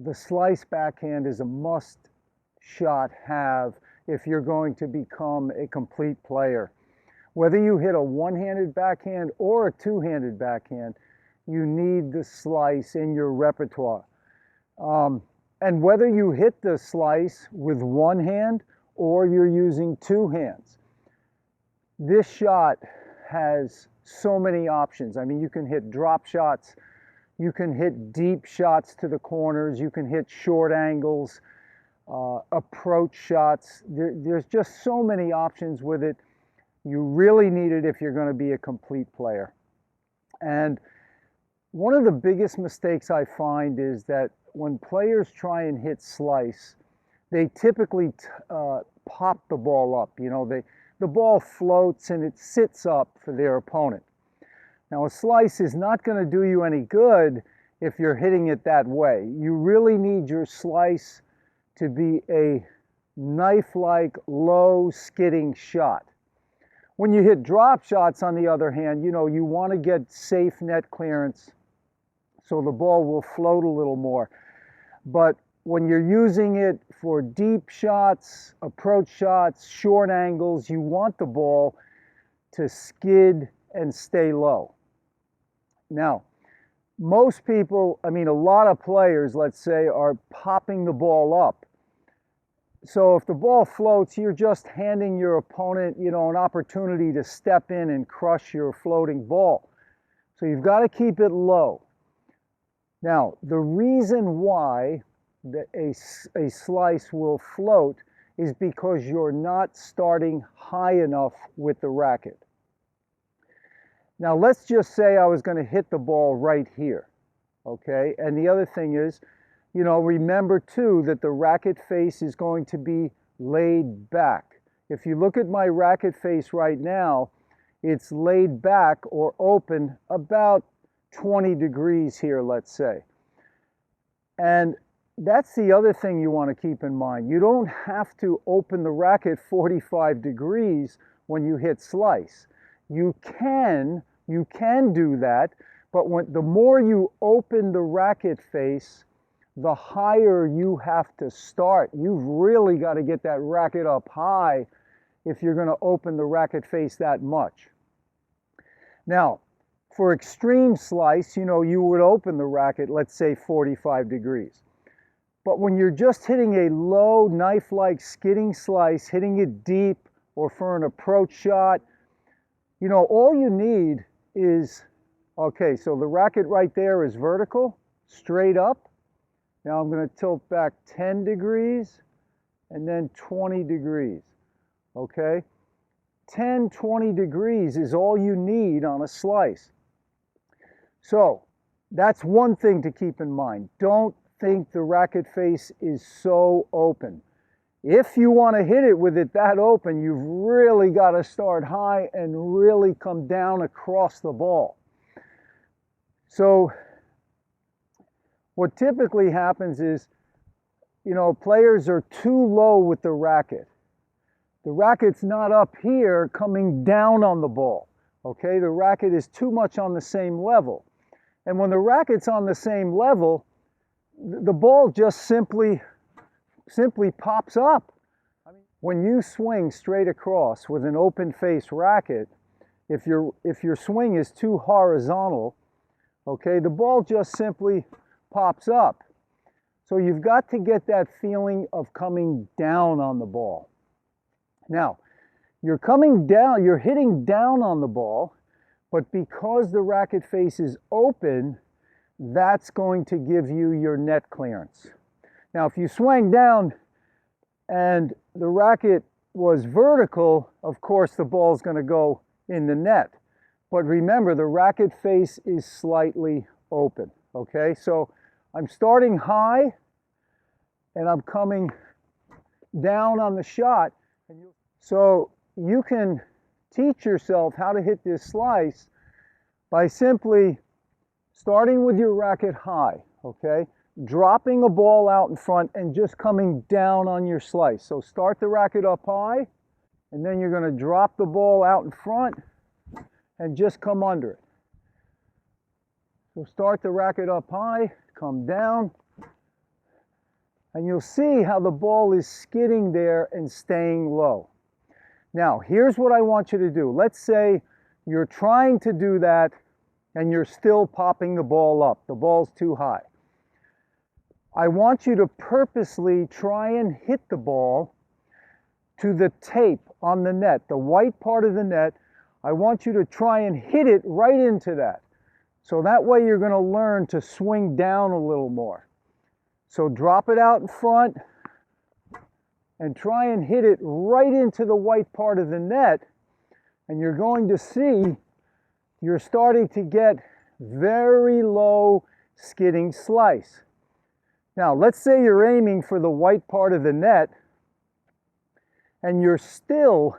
the slice backhand is a must shot have if you're going to become a complete player. Whether you hit a one-handed backhand or a two-handed backhand, you need the slice in your repertoire. And whether you hit the slice with one hand or you're using two hands, this shot has so many options. I mean, you can hit drop shots, you can hit deep shots to the corners, you can hit short angles, approach shots. There's just so many options with it. You really need it if you're going to be a complete player. And one of the biggest mistakes I find is that when players try and hit slice, they typically pop the ball up. You know, the ball floats and it sits up for their opponent. Now, a slice is not going to do you any good if you're hitting it that way. You really need your slice to be a knife-like, low, skidding shot. When you hit drop shots, on the other hand, you know, you want to get safe net clearance so the ball will float a little more. But when you're using it for deep shots, approach shots, short angles, you want the ball to skid and stay low. Now, most people, I mean, a lot of players, let's say, are popping the ball up. So if the ball floats, you're just handing your opponent, you know, an opportunity to step in and crush your floating ball. So you've got to keep it low. Now, the reason why a slice will float is because you're not starting high enough with the racket. Now, let's just say I was going to hit the ball right here, okay? And the other thing is, you know, remember too that the racket face is going to be laid back. If you look at my racket face right now, it's laid back or open about 20 degrees here, let's say. And that's the other thing you want to keep in mind. You don't have to open the racket 45 degrees when you hit slice. You can do that, but the more you open the racket face, the higher you have to start. You've really got to get that racket up high if you're going to open the racket face that much. Now, for extreme slice, you know, you would open the racket, let's say 45 degrees. But when you're just hitting a low, knife-like skidding slice, hitting it deep, or for an approach shot, you know, all you need is, okay, so the racket right there is vertical, straight up. Now I'm going to tilt back 10 degrees and then 20 degrees, okay? 10, 20 degrees is all you need on a slice. So that's one thing to keep in mind. Don't think the racket face is so open. If you want to hit it with it that open, you've really got to start high and really come down across the ball. So what typically happens is, you know, players are too low with the racket. The racket's not up here coming down on the ball, okay? The racket is too much on the same level. And when the racket's on the same level, the ball just simply pops up. When you swing straight across with an open face racket, if your swing is too horizontal, okay, the ball just simply pops up. So you've got to get that feeling of coming down on the ball. Now, you're coming down, you're hitting down on the ball, but because the racket face is open, that's going to give you your net clearance. Now, if you swing down and the racket was vertical, of course the ball's going to go in the net. But remember, the racket face is slightly open, okay? So I'm starting high and I'm coming down on the shot. So you can teach yourself how to hit this slice by simply starting with your racket high, okay? Dropping a ball out in front and just coming down on your slice. So start the racket up high, and then you're going to drop the ball out in front and just come under it. So start the racket up high, come down, And you'll see how the ball is skidding there and staying low. Now, here's what I want you to do. Let's say you're trying to do that and you're still popping the ball up. The ball's too high. I want you to purposely try and hit the ball to the tape on the net, the white part of the net. I want you to try and hit it right into that. So that way you're going to learn to swing down a little more. So drop it out in front and try and hit it right into the white part of the net. And you're going to see you're starting to get very low skidding slice. Now, let's say you're aiming for the white part of the net and you're still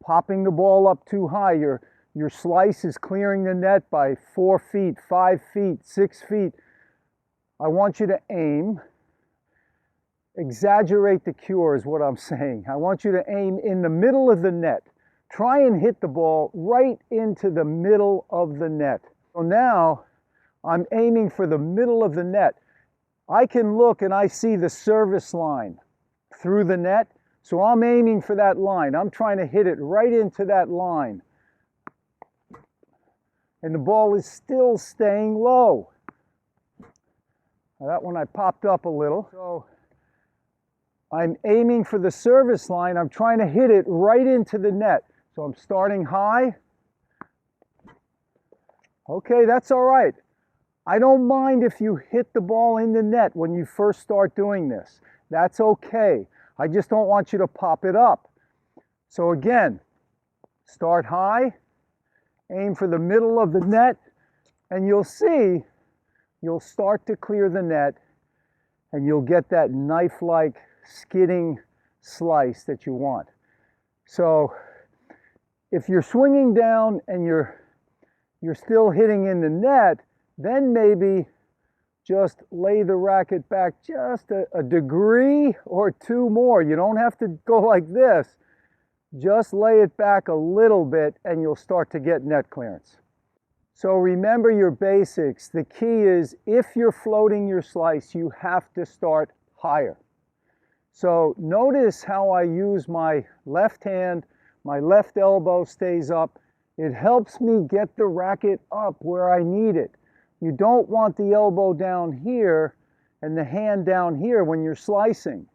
popping the ball up too high. Your slice is clearing the net by 4 feet, 5 feet, 6 feet. I want you to aim. Exaggerate the cure is what I'm saying. I want you to aim in the middle of the net. Try and hit the ball right into the middle of the net. So now I'm aiming for the middle of the net. I can look and I see the service line through the net. So I'm aiming for that line. I'm trying to hit it right into that line. And the ball is still staying low. Now that one I popped up a little. So I'm aiming for the service line. I'm trying to hit it right into the net. So I'm starting high. Okay, that's all right. I don't mind if you hit the ball in the net when you first start doing this. That's okay. I just don't want you to pop it up. So again, start high, aim for the middle of the net, and you'll see you'll start to clear the net and you'll get that knife-like skidding slice that you want. So if you're swinging down and you're still hitting in the net, then maybe just lay the racket back just a degree or two more. You don't have to go like this. Just lay it back a little bit and you'll start to get net clearance. So remember your basics. The key is if you're floating your slice, you have to start higher. So notice how I use my left hand, my left elbow stays up. It helps me get the racket up where I need it. You don't want the elbow down here and the hand down here when you're slicing,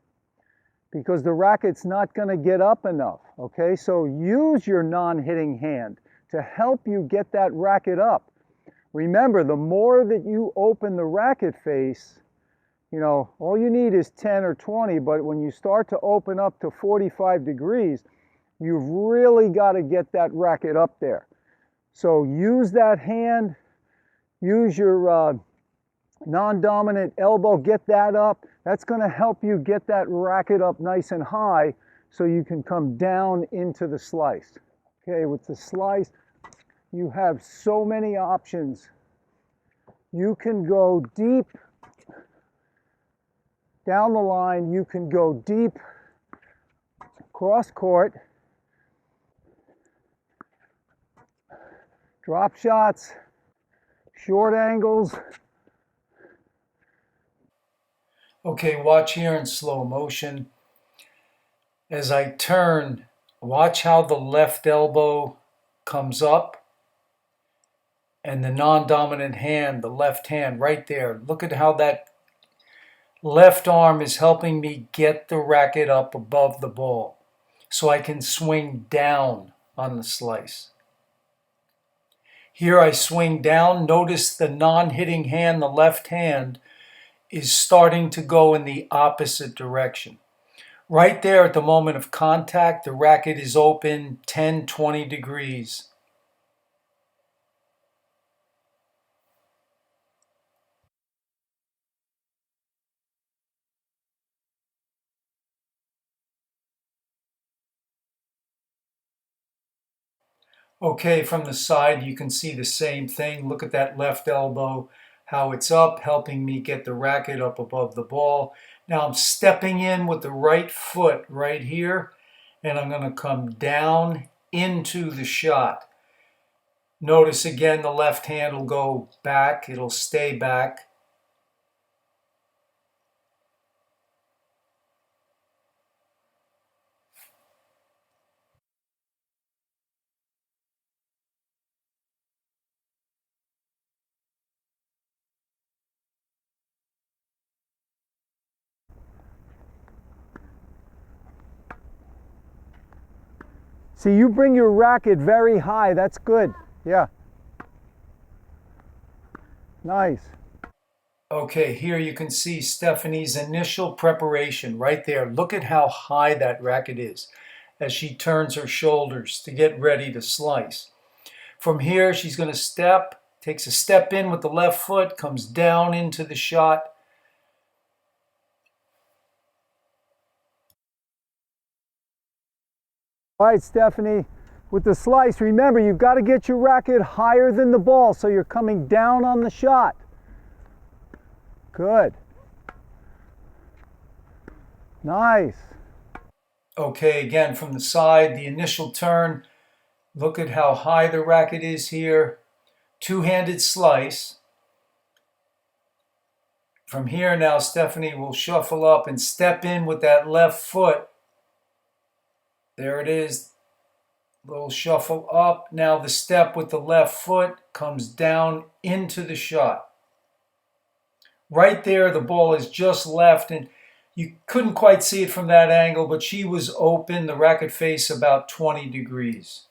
because the racket's not going to get up enough, okay? So use your non-hitting hand to help you get that racket up. Remember, the more that you open the racket face, you know, all you need is 10 or 20, but when you start to open up to 45 degrees, you've really got to get that racket up there. So use that hand, use your non-dominant elbow, get that up. That's going to help you get that racket up nice and high so you can come down into the slice. Okay, with the slice, you have so many options. You can go deep down the line. You can go deep cross court. Drop shots, short angles. Okay, watch here in slow motion. As I turn, watch how the left elbow comes up and the non-dominant hand, the left hand right there. Look at how that left arm is helping me get the racket up above the ball so I can swing down on the slice. Here I swing down. Notice the non-hitting hand, the left hand, is starting to go in the opposite direction. Right there at the moment of contact, the racket is open 10, 20 degrees. Okay, from the side you can see the same thing. Look at that left elbow, how it's up, helping me get the racket up above the ball. Now I'm stepping in with the right foot right here, and I'm going to come down into the shot. Notice again the left hand will go back, it'll stay back. See, you bring your racket very high. That's good. Yeah. Nice. Okay, here you can see Stephanie's initial preparation right there. Look at how high that racket is as she turns her shoulders to get ready to slice. From here, she's going to step, takes a step in with the left foot, comes down into the shot. All right, Stephanie, with the slice, remember, you've got to get your racket higher than the ball so you're coming down on the shot. Good. Nice. Okay, again, from the side, the initial turn. Look at how high the racket is here. Two-handed slice. From here now, Stephanie will shuffle up and step in with that left foot. There it is. Little shuffle up. Now the step with the left foot comes down into the shot. Right there, the ball is just left, and you couldn't quite see it from that angle, but she was open, the racket face about 20 degrees.